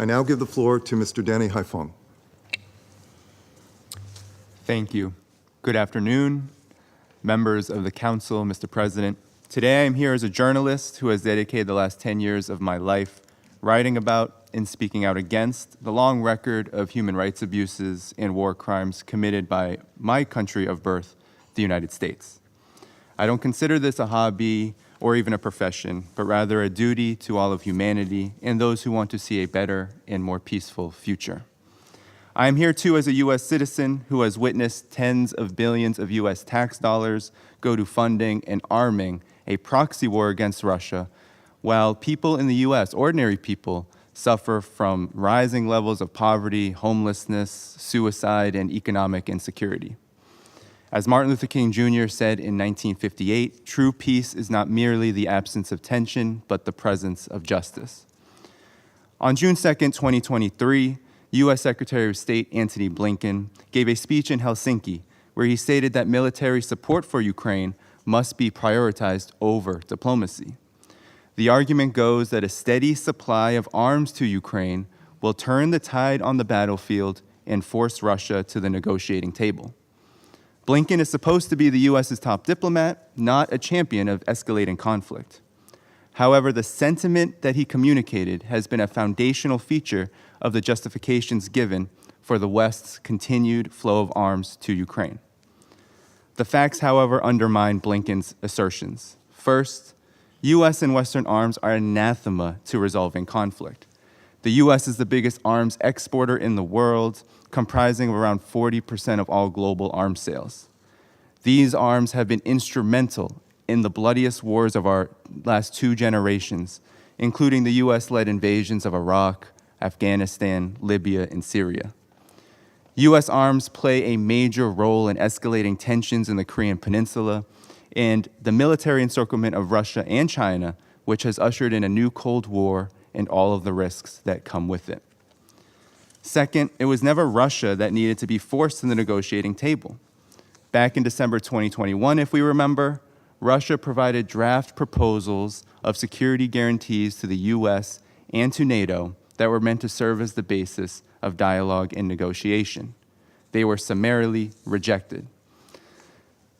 I now give the floor to Mr. Danny Haiphong. Thank you. Good afternoon, members of the Council, Mr. President. Today I am here as a journalist who has dedicated the last 10 years of my life writing about and speaking out against the long record of human rights abuses and war crimes committed by my country of birth, the United States. I don't consider this a hobby or even a profession, but rather a duty to all of humanity and those who want to see a better and more peaceful future. I am here too as a U.S. citizen who has witnessed tens of billions of U.S. tax dollars go to funding and arming a proxy war against Russia, while people in the U.S., ordinary people, suffer from rising levels of poverty, homelessness, suicide, and economic insecurity. As Martin Luther King Jr. said in 1958, true peace is not merely the absence of tension, but the presence of justice. On June 2nd, 2023, U.S. Secretary of State Antony Blinken gave a speech in Helsinki where he stated that military support for Ukraine must be prioritized over diplomacy. The argument goes that a steady supply of arms to Ukraine will turn the tide on the battlefield and force Russia to the negotiating table. Blinken is supposed to be the U.S.'s top diplomat, not a champion of escalating conflict. However, the sentiment that he communicated has been a foundational feature of the justifications given for the West's continued flow of arms to Ukraine. The facts, however, undermine Blinken's assertions. First, U.S. and Western arms are anathema to resolving conflict. The U.S. is the biggest arms exporter in the world, comprising of around 40% of all global arms sales. These arms have been instrumental in the bloodiest wars of our last 2 generations, including the U.S.-led invasions of Iraq, Afghanistan, Libya, and Syria. U.S. arms play a major role in escalating tensions in the Korean Peninsula and the military encirclement of Russia and China, which has ushered in a new Cold War and all of the risks that come with it. Second, it was never Russia that needed to be forced to the negotiating table. Back in December 2021, if we remember, Russia provided draft proposals of security guarantees to the U.S. and to NATO that were meant to serve as the basis of dialogue and negotiation. They were summarily rejected.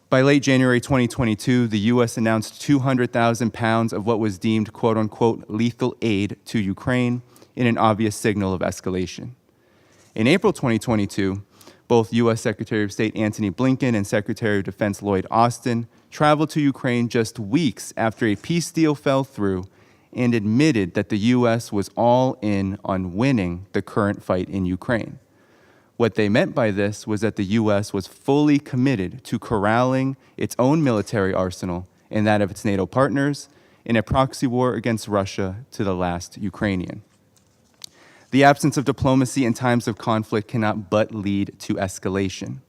By late January 2022, the U.S. announced 200,000 pounds of what was deemed quote-unquote lethal aid to Ukraine in an obvious signal of escalation. In April 2022, both U.S. Secretary of State Antony Blinken and Secretary of Defense Lloyd Austin traveled to Ukraine just weeks after a peace deal fell through and admitted that the U.S. was all in on winning the current fight in Ukraine. What they meant by this was that the U.S. was fully committed to corralling its own military arsenal and that of its NATO partners in a proxy war against Russia to the last Ukrainian. The absence of diplomacy in times of conflict cannot but lead to escalation.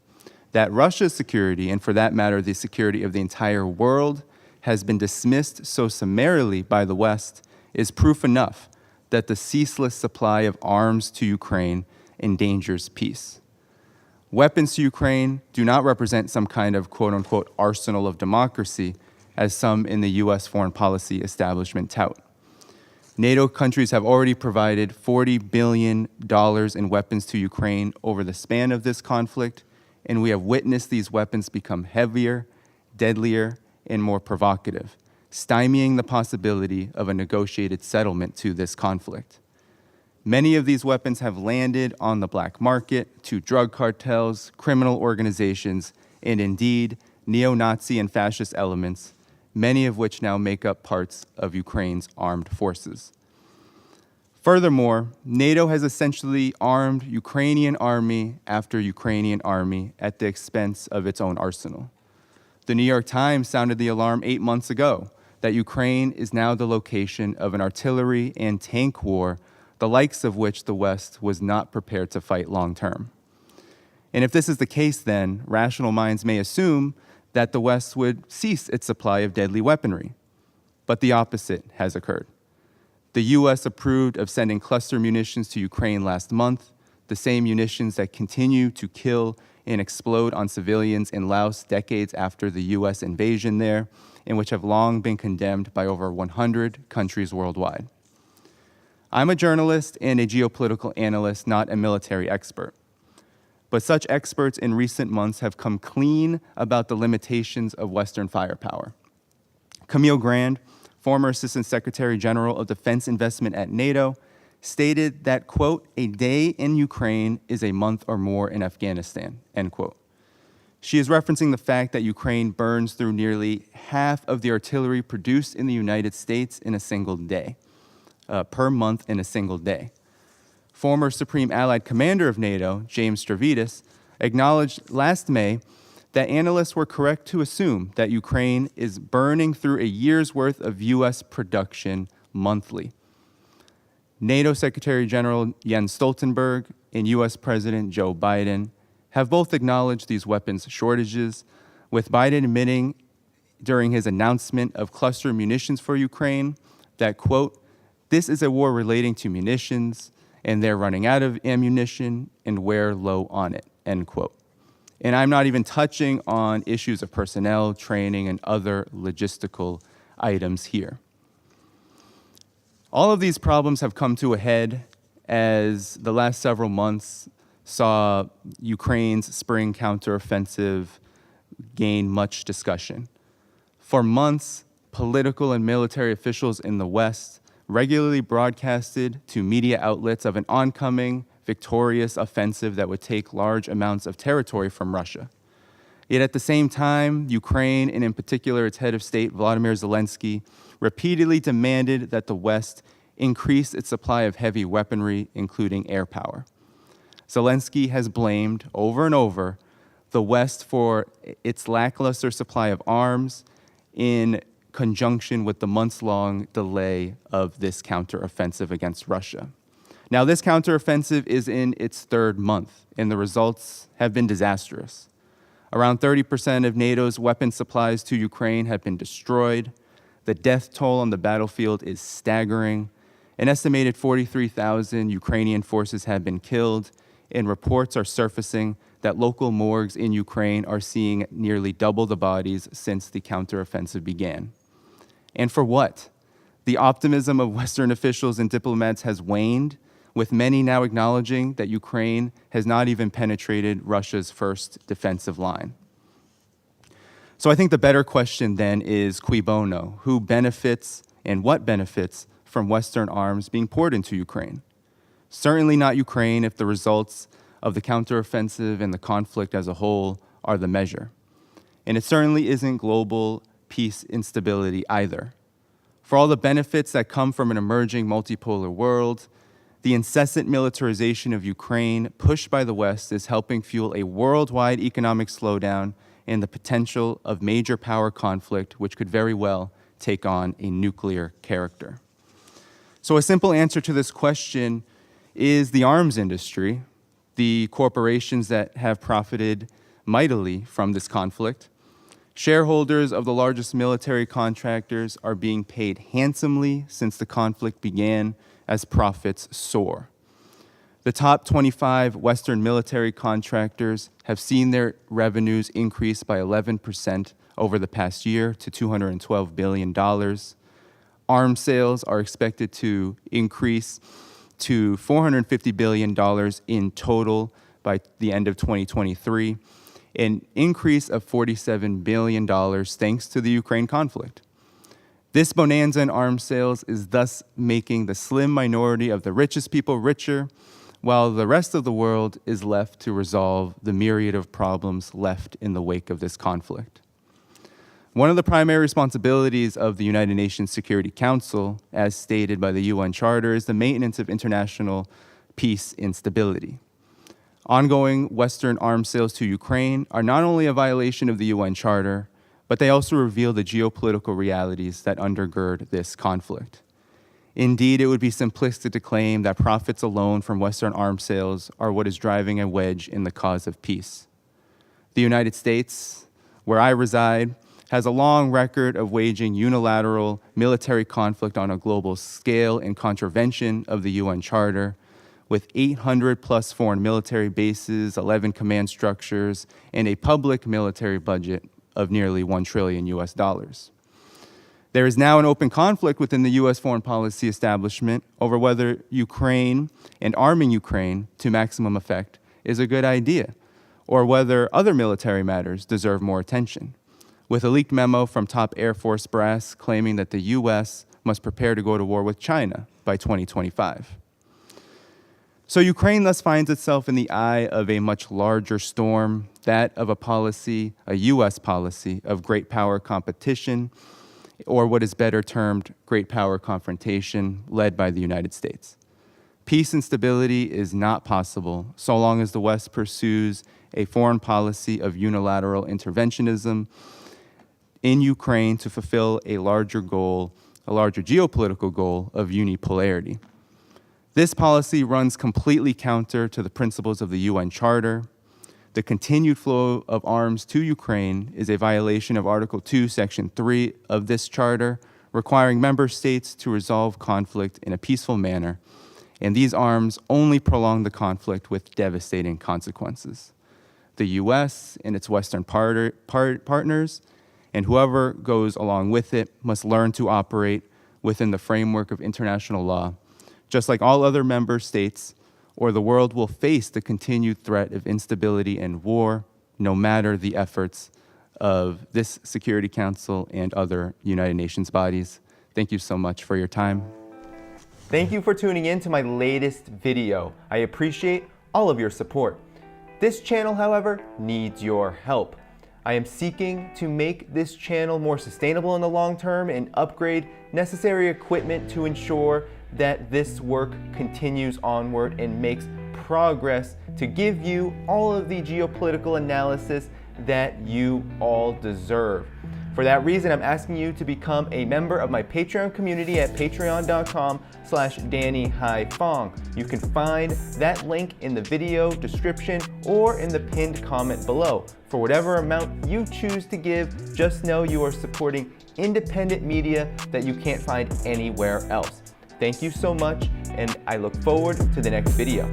That Russia's security, and for that matter, the security of the entire world, has been dismissed so summarily by the West is proof enough that the ceaseless supply of arms to Ukraine endangers peace. Weapons to Ukraine do not represent some kind of quote-unquote arsenal of democracy, as some in the U.S. foreign policy establishment tout. NATO countries have already provided $40 billion in weapons to Ukraine over the span of this conflict, and we have witnessed these weapons become heavier, deadlier, and more provocative, stymieing the possibility of a negotiated settlement to this conflict. Many of these weapons have landed on the black market to drug cartels, criminal organizations, and indeed, neo-Nazi and fascist elements, many of which now make up parts of Ukraine's armed forces. Furthermore, NATO has essentially armed Ukrainian army after Ukrainian army at the expense of its own arsenal. The New York Times sounded the alarm 8 months ago that Ukraine is now the location of an artillery and tank war, the likes of which the West was not prepared to fight long term. And if this is the case, then rational minds may assume that the West would cease its supply of deadly weaponry. But the opposite has occurred. The U.S. approved of sending cluster munitions to Ukraine last month, the same munitions that continue to kill and explode on civilians in Laos decades after the U.S. invasion there, and which have long been condemned by over 100 countries worldwide. I'm a journalist and a geopolitical analyst, not a military expert. But such experts in recent months have come clean about the limitations of Western firepower. Camille Grand, former Assistant Secretary General of Defense Investment at NATO, stated that, quote, "a day in Ukraine is a month or more in Afghanistan," end quote. She is referencing the fact that Ukraine burns through nearly half of the artillery produced in the United States in a single day, per month in a single day. Former Supreme Allied Commander of NATO, James Stavridis, acknowledged last May that analysts were correct to assume that Ukraine is burning through a year's worth of U.S. production monthly. NATO Secretary General Jens Stoltenberg and U.S. President Joe Biden have both acknowledged these weapons shortages, with Biden admitting during his announcement of cluster munitions for Ukraine that, quote, "this is a war relating to munitions, and they're running out of ammunition, and we're low on it," end quote. And I'm not even touching on issues of personnel, training, and other logistical items here. All of these problems have come to a head as the last several months saw Ukraine's spring counteroffensive gain much discussion. For months, political and military officials in the West regularly broadcasted to media outlets of an oncoming, victorious offensive that would take large amounts of territory from Russia. Yet at the same time, Ukraine, and in particular its head of state, Volodymyr Zelensky, repeatedly demanded that the West increase its supply of heavy weaponry, including air power. Zelensky has blamed over and over the West for its lackluster supply of arms in conjunction with the months-long delay of this counteroffensive against Russia. Now, this counteroffensive is in its third month, and the results have been disastrous. Around 30% of NATO's weapon supplies to Ukraine have been destroyed. The death toll on the battlefield is staggering. An estimated 43,000 Ukrainian forces have been killed, and reports are surfacing that local morgues in Ukraine are seeing nearly double the bodies since the counteroffensive began. And for what? The optimism of Western officials and diplomats has waned, with many now acknowledging that Ukraine has not even penetrated Russia's first defensive line. So I think the better question then is cui bono? Who benefits and what benefits from Western arms being poured into Ukraine? Certainly not Ukraine if the results of the counteroffensive and the conflict as a whole are the measure. And it certainly isn't global peace instability either. For all the benefits that come from an emerging multipolar world, the incessant militarization of Ukraine pushed by the West is helping fuel a worldwide economic slowdown and the potential of major power conflict, which could very well take on a nuclear character. So a simple answer to this question is the arms industry, the corporations that have profited mightily from this conflict. Shareholders of the largest military contractors are being paid handsomely since the conflict began as profits soar. The top 25 Western military contractors have seen their revenues increase by 11% over the past year to $212 billion. Arms sales are expected to increase to $450 billion in total by the end of 2023, an increase of $47 billion thanks to the Ukraine conflict. This bonanza in arms sales is thus making the slim minority of the richest people richer, while the rest of the world is left to resolve the myriad of problems left in the wake of this conflict. One of the primary responsibilities of the United Nations Security Council, as stated by the UN Charter, is the maintenance of international peace and stability. Ongoing Western arms sales to Ukraine are not only a violation of the UN Charter, but they also reveal the geopolitical realities that undergird this conflict. Indeed, it would be simplistic to claim that profits alone from Western arms sales are what is driving a wedge in the cause of peace. The United States, where I reside, has a long record of waging unilateral military conflict on a global scale in contravention of the UN Charter, with 800 plus foreign military bases, 11 command structures, and a public military budget of nearly $1 trillion US. There is now an open conflict within the U.S. foreign policy establishment over whether Ukraine and arming Ukraine to maximum effect is a good idea, or whether other military matters deserve more attention, with a leaked memo from top Air Force brass claiming that the U.S. must prepare to go to war with China by 2025. So Ukraine thus finds itself in the eye of a much larger storm, that of a U.S. policy of great power competition, or what is better termed great power confrontation, led by the United States. Peace and stability is not possible so long as the West pursues a foreign policy of unilateral interventionism in Ukraine to fulfill a larger goal, a larger geopolitical goal of unipolarity. This policy runs completely counter to the principles of the UN Charter. The continued flow of arms to Ukraine is a violation of Article 2, Section 3 of this charter, requiring member states to resolve conflict in a peaceful manner, and these arms only prolong the conflict with devastating consequences. The U.S. and its Western partners, and whoever goes along with it, must learn to operate within the framework of international law, just like all other member states, or the world will face the continued threat of instability and war, no matter the efforts of this Security Council and other United Nations bodies. Thank you so much for your time. Thank you for tuning in to my latest video. I appreciate all of your support. This channel, however, needs your help. I am seeking to make this channel more sustainable in the long term and upgrade necessary equipment to ensure that this work continues onward and makes progress to give you all of the geopolitical analysis that you all deserve. For that reason, I'm asking you to become a member of my Patreon community at patreon.com/DannyHaiphong. You can find that link in the video description or in the pinned comment below. For whatever amount you choose to give, just know you are supporting independent media that you can't find anywhere else. Thank you so much, and I look forward to the next video.